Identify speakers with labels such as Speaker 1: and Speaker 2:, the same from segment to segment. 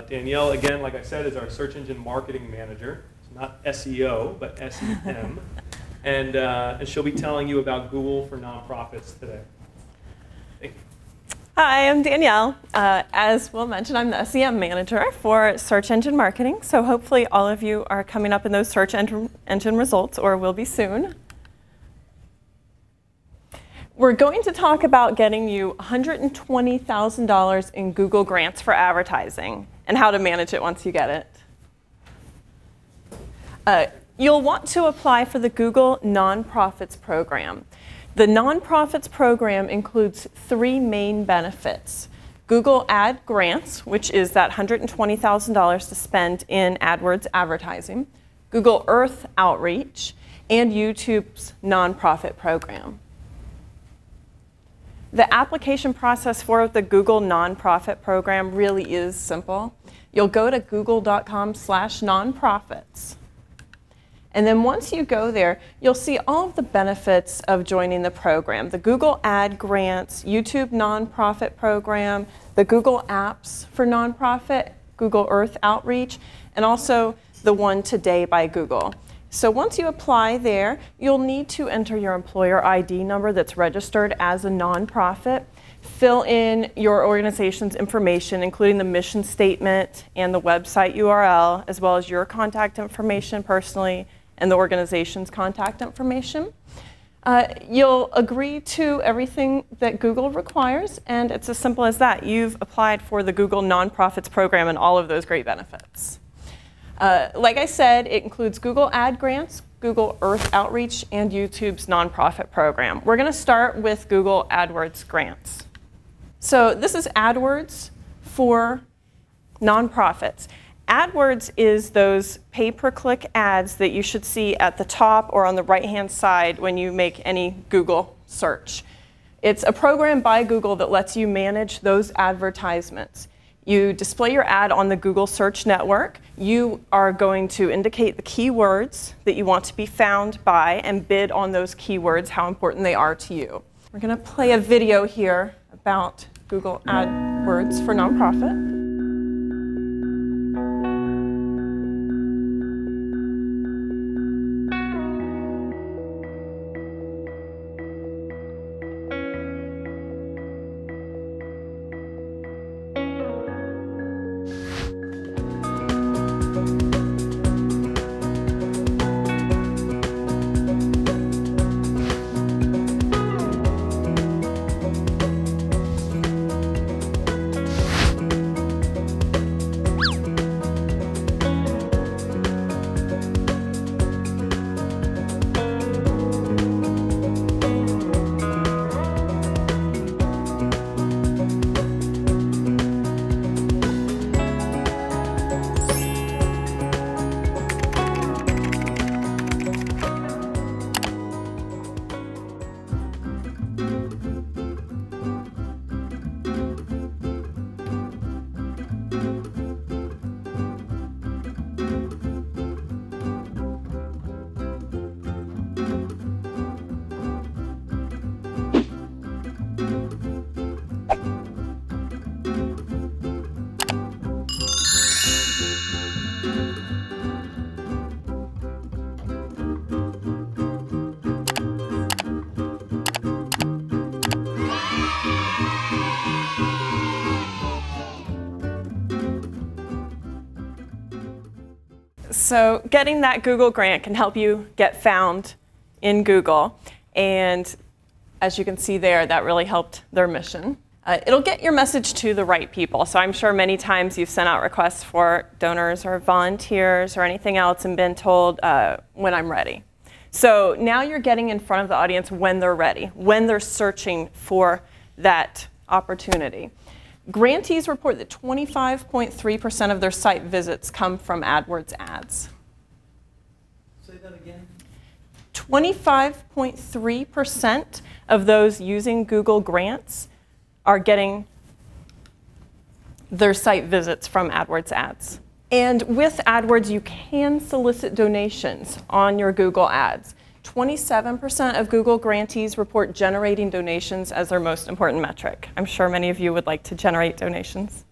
Speaker 1: Danielle, again, like I said, is our search engine marketing manager. It's not SEO, but SEM. And she'll be telling you about Google for nonprofits today. Thank you.
Speaker 2: Hi, I'm Danielle. As Will mentioned, I'm the SEM manager for search engine marketing. So hopefully all of you are coming up in those search engine results, or will be soon. We're going to talk about getting you $120,000 in Google grants for advertising and how to manage it once you get it. You'll want to apply for the Google Nonprofits program. The Nonprofits program includes 3 main benefits. Google Ad Grants, which is that $120,000 to spend in AdWords advertising, Google Earth Outreach, and YouTube's nonprofit program. The application process for the Google Nonprofit program really is simple. You'll go to google.com/nonprofits. And then once you go there, you'll see all of the benefits of joining the program. The Google Ad Grants, YouTube Nonprofit Program, the Google Apps for Nonprofit, Google Earth Outreach, and also the One Today by Google. So once you apply there, you'll need to enter your employer ID number that's registered as a nonprofit, fill in your organization's information, including the mission statement and the website URL, as well as your contact information personally and the organization's contact information. You'll agree to everything that Google requires, and it's as simple as that. You've applied for the Google Nonprofits program and all of those great benefits. Like I said, it includes Google Ad Grants, Google Earth Outreach, and YouTube's nonprofit program. We're going to start with Google AdWords grants. So this is AdWords for nonprofits. AdWords is those pay-per-click ads that you should see at the top or on the right-hand side when you make any Google search. It's a program by Google that lets you manage those advertisements. You display your ad on the Google Search Network. You are going to indicate the keywords that you want to be found by and bid on those keywords, how important they are to you. We're going to play a video here about Google AdWords for nonprofit. So getting that Google grant can help you get found in Google. And as you can see there, that really helped their mission. It'll get your message to the right people. So I'm sure many times you've sent out requests for donors or volunteers or anything else and been told when I'm ready. So now you're getting in front of the audience when they're ready, when they're searching for that opportunity. Grantees report that 25.3% of their site visits come from AdWords ads.
Speaker 3: Say that again.
Speaker 2: 25.3% of those using Google grants are getting their site visits from AdWords ads. And with AdWords, you can solicit donations on your Google ads. 27% of Google grantees report generating donations as their most important metric. I'm sure many of you would like to generate donations.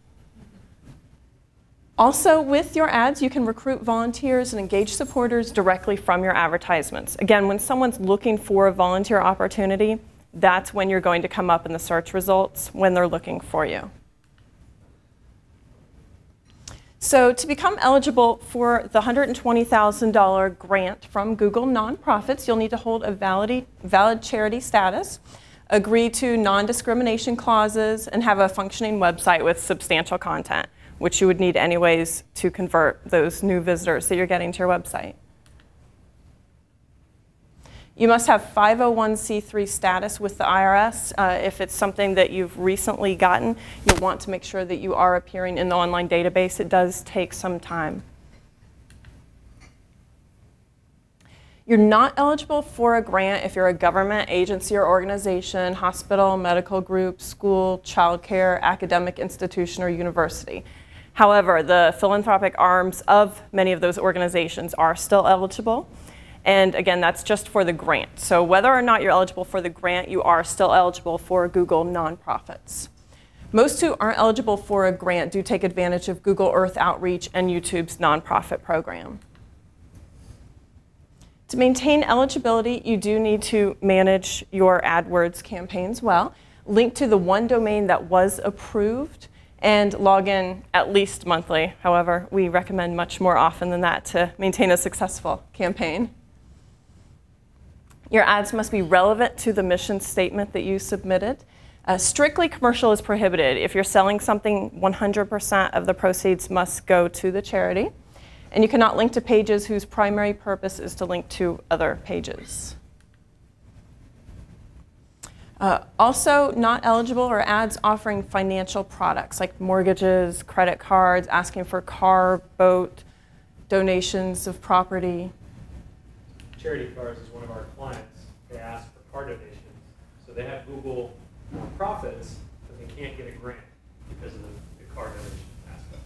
Speaker 2: Also, with your ads, you can recruit volunteers and engage supporters directly from your advertisements. Again, when someone's looking for a volunteer opportunity, that's when you're going to come up in the search results when they're looking for you. So to become eligible for the $120,000 grant from Google Nonprofits, you'll need to hold a valid charity status, agree to non-discrimination clauses, and have a functioning website with substantial content, which you would need anyways to convert those new visitors that you're getting to your website. You must have 501c3 status with the IRS. If it's something that you've recently gotten, you'll want to make sure that you are appearing in the online database. It does take some time. You're not eligible for a grant if you're a government agency or organization, hospital, medical group, school, childcare, academic institution, or university. However, the philanthropic arms of many of those organizations are still eligible. And again, that's just for the grant. So whether or not you're eligible for the grant, you are still eligible for Google Nonprofits. Most who aren't eligible for a grant do take advantage of Google Earth Outreach and YouTube's nonprofit program. To maintain eligibility, you do need to manage your AdWords campaigns well, link to the one domain that was approved, and log in at least monthly. However, we recommend much more often than that to maintain a successful campaign. Your ads must be relevant to the mission statement that you submitted. Strictly commercial is prohibited. If you're selling something, 100% of the proceeds must go to the charity. And you cannot link to pages whose primary purpose is to link to other pages. Also not eligible are ads offering financial products like mortgages, credit cards, asking for car, boat, donations of property.
Speaker 1: Charity Cars is one of our clients. They ask for car donations. So they have Google Nonprofits, but they can't get a grant because of the car donation aspect.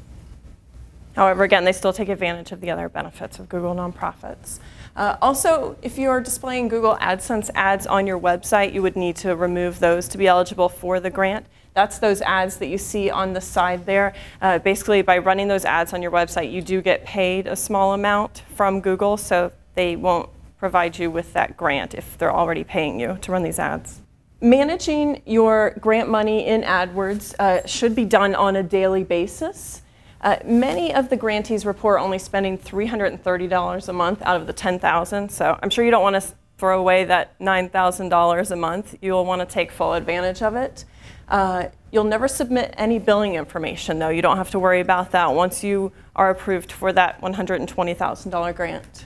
Speaker 2: However, again, they still take advantage of the other benefits of Google Nonprofits. Also, if you're displaying Google AdSense ads on your website, you would need to remove those to be eligible for the grant. That's those ads that you see on the side there. Basically, by running those ads on your website, you do get paid a small amount from Google, so they won't provide you with that grant if they're already paying you to run these ads. Managing your grant money in AdWords should be done on a daily basis. Many of the grantees report only spending $330 a month out of the $10,000, so I'm sure you don't want to throw away that $9,000 a month. You'll want to take full advantage of it. You'll never submit any billing information, though. You don't have to worry about that once you are approved for that $120,000 grant.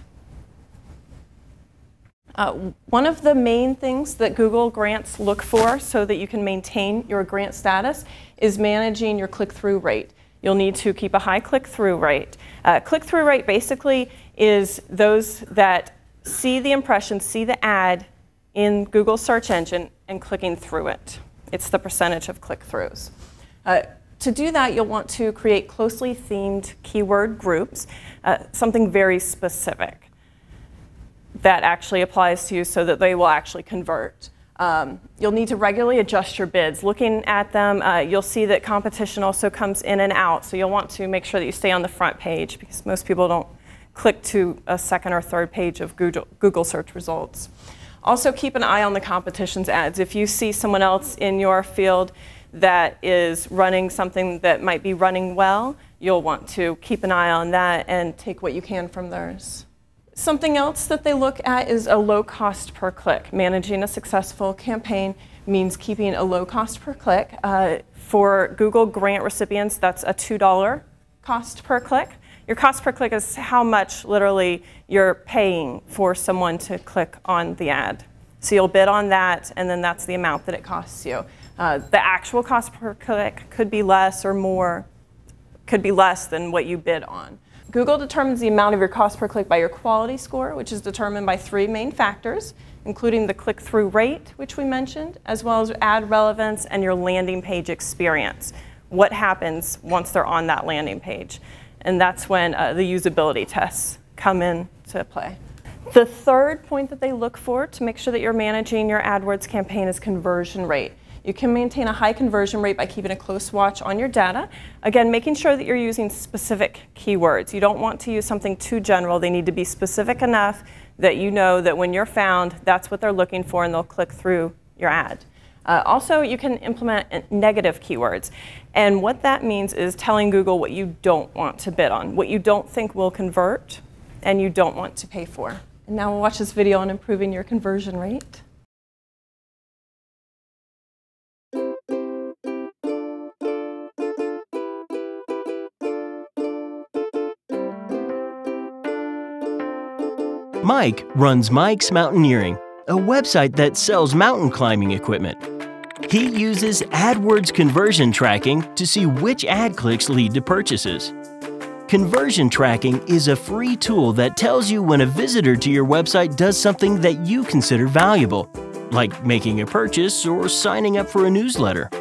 Speaker 2: One of the main things that Google grants look for so that you can maintain your grant status is managing your click-through rate. You'll need to keep a high click-through rate. Click-through rate basically is those that see the impression, see the ad in Google search engine and clicking through it. It's the percentage of click-throughs. To do that, you'll want to create closely themed keyword groups, something very specific that actually applies to you so that they will actually convert. You'll need to regularly adjust your bids. Looking at them, you'll see that competition also comes in and out, so you'll want to make sure that you stay on the front page because most people don't click to a second or third page of Google search results. Also keep an eye on the competition's ads. If you see someone else in your field that is running something that might be running well, you'll want to keep an eye on that and take what you can from theirs. Something else that they look at is a low cost per click. Managing a successful campaign means keeping a low cost per click. For Google grant recipients, that's a $2 cost per click. Your cost per click is how much literally you're paying for someone to click on the ad. So you'll bid on that, and then that's the amount that it costs you. The actual cost per click could be less or more, could be less than what you bid on. Google determines the amount of your cost per click by your quality score, which is determined by 3 main factors, including the click-through rate, which we mentioned, as well as ad relevance and your landing page experience. What happens once they're on that landing page? And that's when the usability tests come into play. The third point that they look for to make sure that you're managing your AdWords campaign is conversion rate. You can maintain a high conversion rate by keeping a close watch on your data. Again, making sure that you're using specific keywords. You don't want to use something too general. They need to be specific enough that you know that when you're found, that's what they're looking for, and they'll click through your ad. Also, you can implement negative keywords. And what that means is telling Google what you don't want to bid on, what you don't think will convert, and you don't want to pay for. And now we'll watch this video on improving your conversion rate.
Speaker 4: Mike runs Mike's Mountaineering, a website that sells mountain climbing equipment. He uses AdWords conversion tracking to see which ad clicks lead to purchases. Conversion tracking is a free tool that tells you when a visitor to your website does something that you consider valuable, like making a purchase or signing up for a newsletter.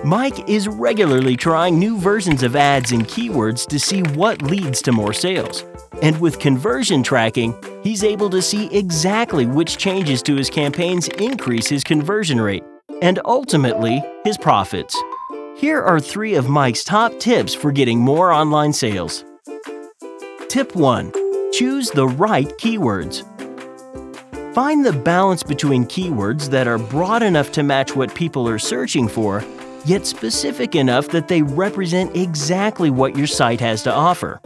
Speaker 4: Mike is regularly trying new versions of ads and keywords to see what leads to more sales. And with conversion tracking, he's able to see exactly which changes to his campaigns increase his conversion rate, and ultimately, his profits. Here are 3 of Mike's top tips for getting more online sales. Tip 1. Choose the right keywords. Find the balance between keywords that are broad enough to match what people are searching for, yet specific enough that they represent exactly what your site has to offer.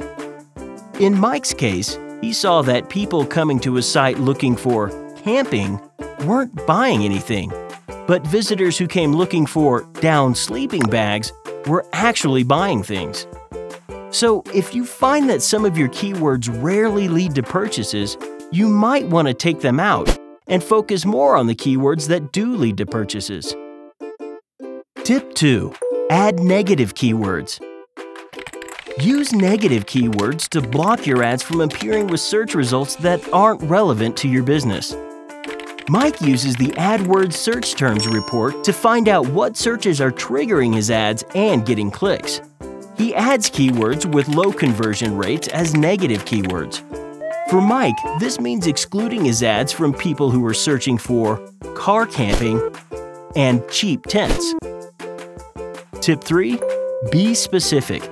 Speaker 4: In Mike's case, he saw that people coming to his site looking for camping weren't buying anything, but visitors who came looking for down sleeping bags were actually buying things. So if you find that some of your keywords rarely lead to purchases, you might want to take them out and focus more on the keywords that do lead to purchases. Tip 2. Add negative keywords. Use negative keywords to block your ads from appearing with search results that aren't relevant to your business. Mike uses the AdWords search terms report to find out what searches are triggering his ads and getting clicks. He adds keywords with low conversion rates as negative keywords. For Mike, this means excluding his ads from people who are searching for car camping and cheap tents. Tip 3. Be specific.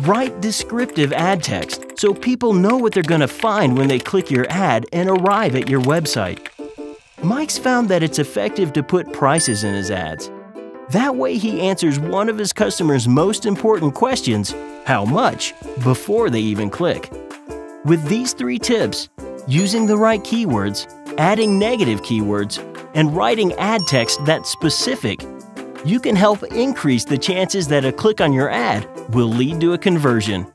Speaker 4: Write descriptive ad text so people know what they're going to find when they click your ad and arrive at your website. Mike's found that it's effective to put prices in his ads. That way he answers one of his customers' most important questions, how much, before they even click. With these 3 tips, using the right keywords, adding negative keywords, and writing ad text that's specific, you can help increase the chances that a click on your ad will lead to a conversion.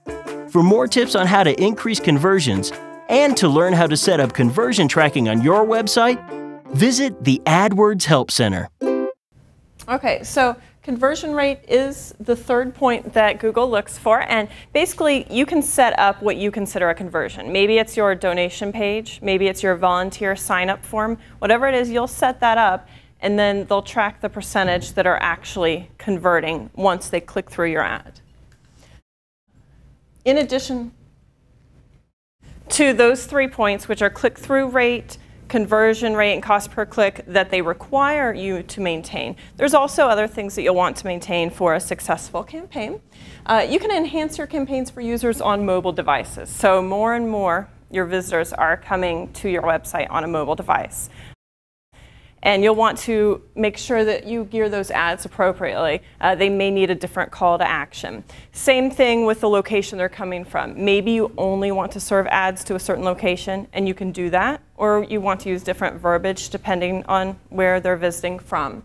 Speaker 4: For more tips on how to increase conversions and to learn how to set up conversion tracking on your website, visit the AdWords Help Center.
Speaker 2: Okay, so conversion rate is the 3rd point that Google looks for, and basically you can set up what you consider a conversion. Maybe it's your donation page, maybe it's your volunteer sign-up form, whatever it is, you'll set that up, and then they'll track the percentage that are actually converting once they click through your ad. In addition to those 3 points, which are click-through rate, conversion rate, and cost per click that they require you to maintain, there's also other things that you'll want to maintain for a successful campaign. You can enhance your campaigns for users on mobile devices. So more and more your visitors are coming to your website on a mobile device. And you'll want to make sure that you gear those ads appropriately. They may need a different call to action. Same thing with the location they're coming from. Maybe you only want to serve ads to a certain location, and you can do that, or you want to use different verbiage depending on where they're visiting from.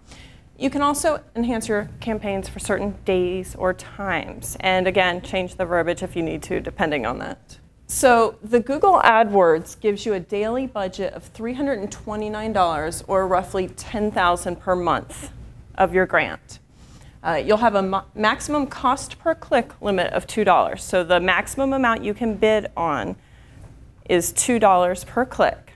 Speaker 2: You can also enhance your campaigns for certain days or times, and again, change the verbiage if you need to, depending on that. So the Google AdWords gives you a daily budget of $329, or roughly $10,000 per month of your grant. You'll have a maximum cost per click limit of $2. So the maximum amount you can bid on is $2 per click.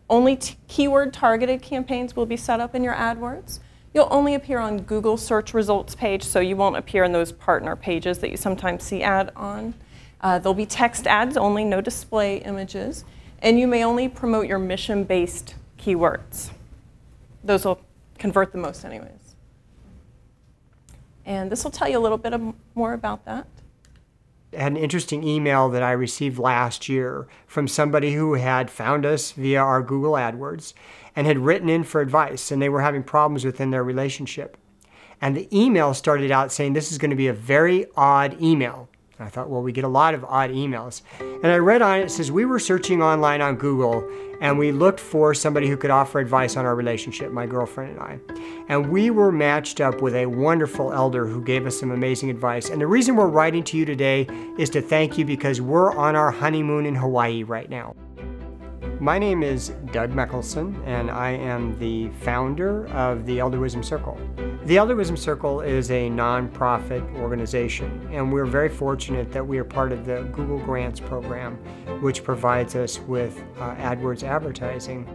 Speaker 2: Only keyword targeted campaigns will be set up in your AdWords. You'll only appear on Google search results page, so you won't appear in those partner pages that you sometimes see ad on. There'll be text ads only, no display images, and you may only promote your mission-based keywords. those will convert the most anyways. And this will tell you a little bit more about that.
Speaker 5: I had an interesting email that I received last year from somebody who had found us via our Google AdWords and had written in for advice, and they were having problems within their relationship. And the email started out saying this is going to be a very odd email. And I thought, well, we get a lot of odd emails. And I read on it, it says, we were searching online on Google and we looked for somebody who could offer advice on our relationship, my girlfriend and I. And we were matched up with a wonderful elder who gave us some amazing advice. And the reason we're writing to you today is to thank you because we're on our honeymoon in Hawaii right now. My name is Doug Mickelson, and I am the founder of the Elder Wisdom Circle. The Elder Wisdom Circle is a nonprofit organization, and we're very fortunate that we are part of the Google Grants program, which provides us with AdWords advertising.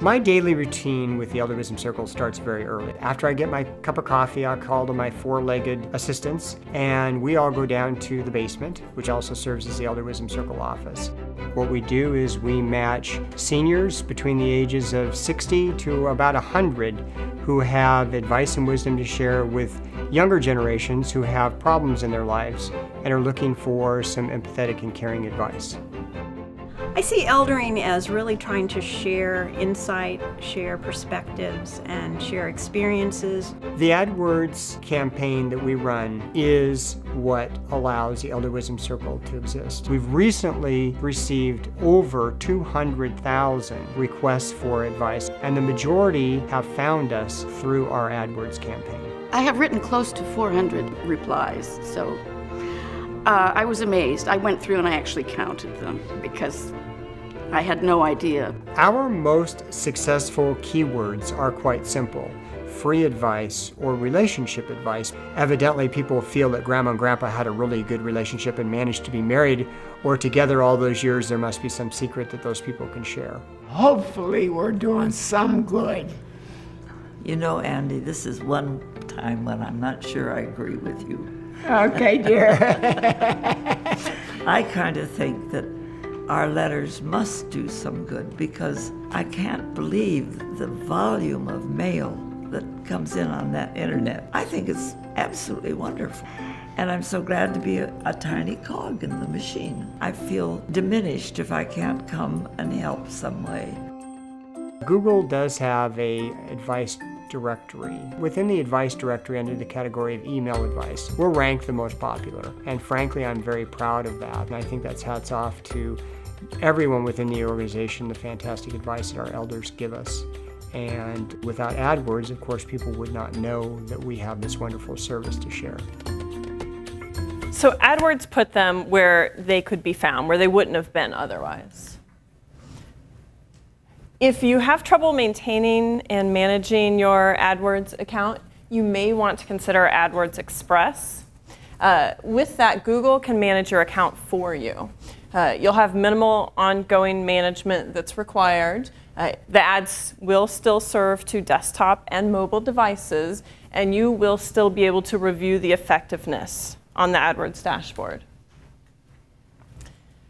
Speaker 5: My daily routine with the Elder Wisdom Circle starts very early. After I get my cup of coffee, I'll call to my four-legged assistants, and we all go down to the basement, which also serves as the Elder Wisdom Circle office. What we do is we match seniors between the ages of 60 to about 100 who have advice and wisdom to share with younger generations who have problems in their lives and are looking for some empathetic and caring advice.
Speaker 6: I see eldering as really trying to share insight, share perspectives, and share experiences.
Speaker 5: The AdWords campaign that we run is what allows the Elder Wisdom Circle to exist. We've recently received over 200,000 requests for advice, and the majority have found us through our AdWords campaign.
Speaker 7: I have written close to 400 replies, so I was amazed. I went through and I actually counted them because I had no idea.
Speaker 5: Our most successful keywords are quite simple: free advice or relationship advice. Evidently, people feel that Grandma and Grandpa had a really good relationship and managed to be married or together all those years. There must be some secret that those people can share.
Speaker 8: Hopefully, we're doing some good.
Speaker 9: You know, Andy, this is one time when I'm not sure I agree with you.
Speaker 8: Okay, dear.
Speaker 9: I kind of think that our letters must do some good because I can't believe the volume of mail that comes in on that internet. I think it's absolutely wonderful. And I'm so glad to be a tiny cog in the machine. I feel diminished if I can't come and help some way.
Speaker 5: Google does have an advice directory. Within the advice directory, under the category of email advice, we're ranked the most popular. And frankly, I'm very proud of that. And I think that's hats off to everyone within the organization, the fantastic advice that our elders give us. And without AdWords, of course, people would not know that we have this wonderful service to share.
Speaker 2: So AdWords put them where they could be found, where they wouldn't have been otherwise. If you have trouble maintaining and managing your AdWords account, you may want to consider AdWords Express. With that, Google can manage your account for you. You'll have minimal ongoing management that's required. The ads will still serve to desktop and mobile devices, and you will still be able to review the effectiveness on the AdWords dashboard.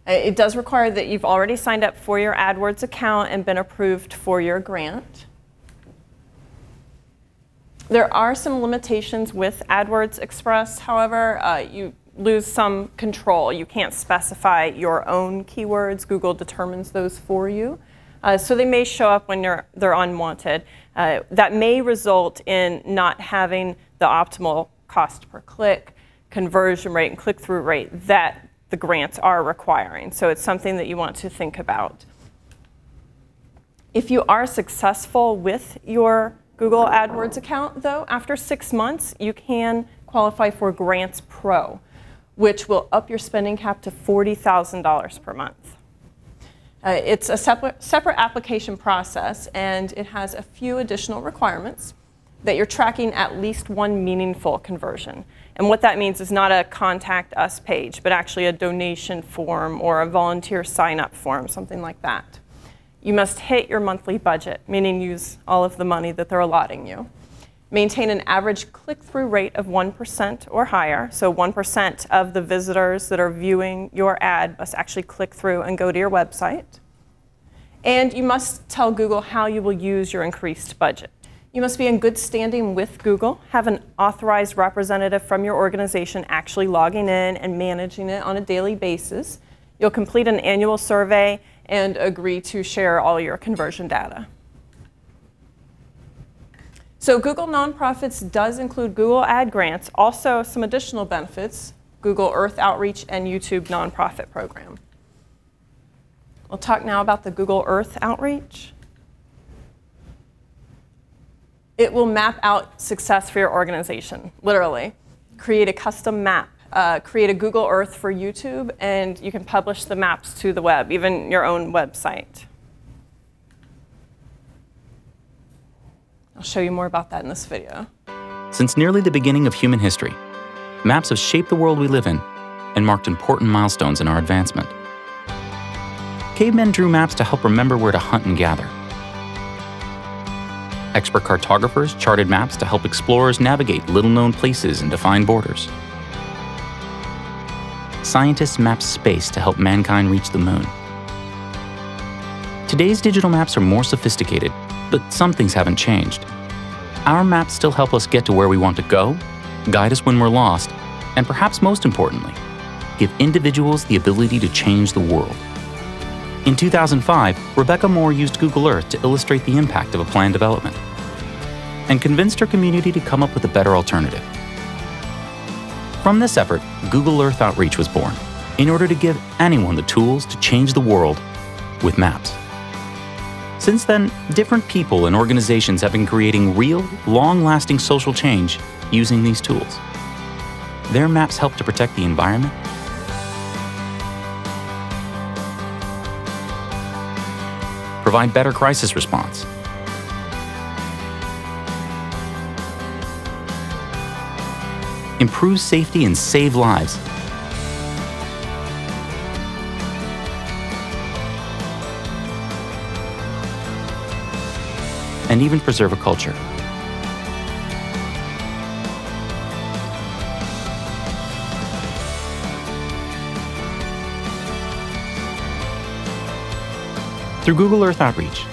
Speaker 2: It does require that you've already signed up for your AdWords account and been approved for your grant. There are some limitations with AdWords Express, however. You lose some control. You can't specify your own keywords. Google determines those for you. So they may show up when they're unwanted. That may result in not having the optimal cost per click, conversion rate, and click-through rate that the grants are requiring. So it's something that you want to think about. If you are successful with your Google AdWords account, though, after 6 months, you can qualify for Grants Pro, which will up your spending cap to $40,000 per month. It's a separate application process, and it has a few additional requirements that you're tracking at least one meaningful conversion. And what that means is not a contact us page, but actually a donation form or a volunteer sign-up form, something like that. You must hit your monthly budget, meaning use all of the money that they're allotting you. Maintain an average click-through rate of 1% or higher, so 1% of the visitors that are viewing your ad must actually click through and go to your website. And you must tell Google how you will use your increased budget. You must be in good standing with Google, have an authorized representative from your organization actually logging in and managing it on a daily basis. You'll complete an annual survey and agree to share all your conversion data. So Google Nonprofits does include Google Ad Grants, also some additional benefits, Google Earth Outreach and YouTube Nonprofit Program. We'll talk now about the Google Earth Outreach. It will map out success for your organization, literally. Create a custom map, create a Google Earth for YouTube, and you can publish the maps to the web, even your own website. I'll show you more about that in this video.
Speaker 10: Since nearly the beginning of human history, maps have shaped the world we live in and marked important milestones in our advancement. Cavemen drew maps to help remember where to hunt and gather. Expert cartographers charted maps to help explorers navigate little-known places and define borders. Scientists mapped space to help mankind reach the moon. Today's digital maps are more sophisticated, but some things haven't changed. Our maps still help us get to where we want to go, guide us when we're lost, and perhaps most importantly, give individuals the ability to change the world. In 2005, Rebecca Moore used Google Earth to illustrate the impact of a planned development and convinced her community to come up with a better alternative. From this effort, Google Earth Outreach was born in order to give anyone the tools to change the world with maps. Since then, different people and organizations have been creating real, long-lasting social change using these tools. Their maps help to protect the environment, provide better crisis response, improve safety and save lives, and even preserve a culture. Through Google Earth Outreach,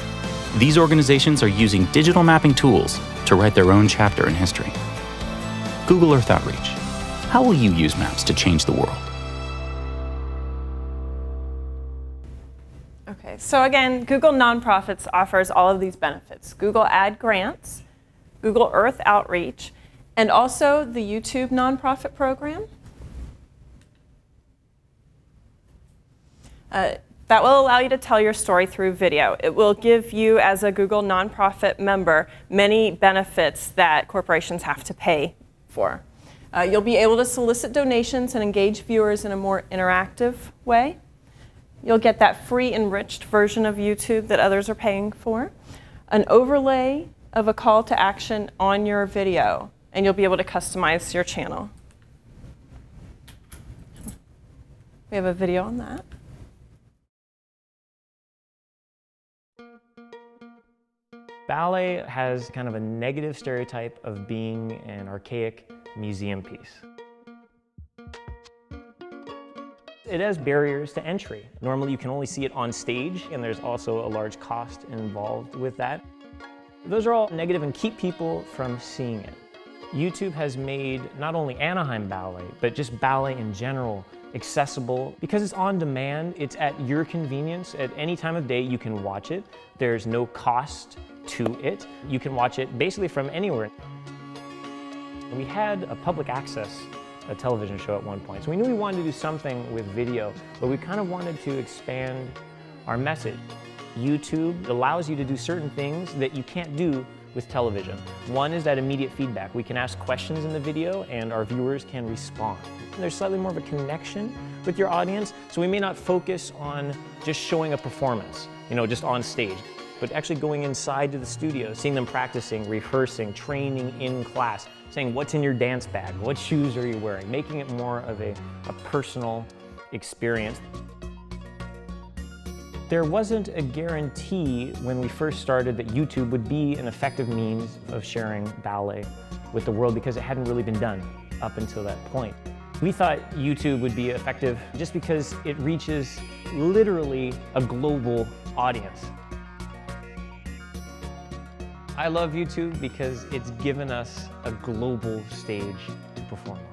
Speaker 10: these organizations are using digital mapping tools to write their own chapter in history. Google Earth Outreach. How will you use maps to change the world?
Speaker 2: Okay, so again, Google Nonprofits offers all of these benefits. Google Ad Grants, Google Earth Outreach, and also the YouTube Nonprofit Program. That will allow you to tell your story through video. It will give you, as a Google Nonprofit member, many benefits that corporations have to pay for. You'll be able to solicit donations and engage viewers in a more interactive way. You'll get that free enriched version of YouTube that others are paying for, an overlay of a call to action on your video, and you'll be able to customize your channel. We have a video on that.
Speaker 11: Ballet has kind of a negative stereotype of being an archaic museum piece. It has barriers to entry. Normally you can only see it on stage, and there's also a large cost involved with that. Those are all negative and keep people from seeing it. YouTube has made not only Anaheim Ballet, but just ballet in general accessible. Because it's on demand, it's at your convenience. At any time of day you can watch it. There's no cost to it. You can watch it basically from anywhere. We had a public access television show at one point, so we knew we wanted to do something with video, but we kind of wanted to expand our message. YouTube allows you to do certain things that you can't do with television. One is that immediate feedback. We can ask questions in the video and our viewers can respond. There's slightly more of a connection with your audience, so we may not focus on just showing a performance, just on stage, but actually going inside to the studio, seeing them practicing, rehearsing, training in class, saying what's in your dance bag, what shoes are you wearing, making it more of a personal experience. There wasn't a guarantee when we first started that YouTube would be an effective means of sharing ballet with the world because it hadn't really been done up until that point. We thought YouTube would be effective just because it reaches literally a global audience. I love YouTube because it's given us a global stage to perform on.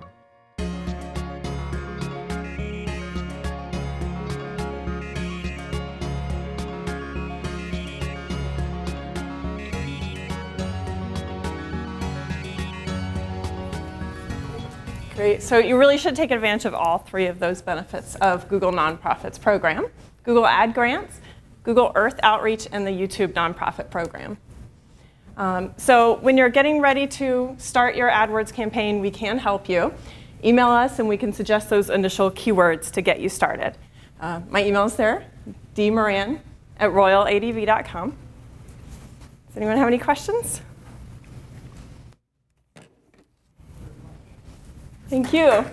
Speaker 2: Great. So you really should take advantage of all three of those benefits of Google Nonprofits program: Google Ad Grants, Google Earth Outreach, and the YouTube Nonprofit program. So when you're getting ready to start your AdWords campaign, we can help you. Email us and we can suggest those initial keywords to get you started. My email is there, dmoran@royalladv.com. Does anyone have any questions? Thank you.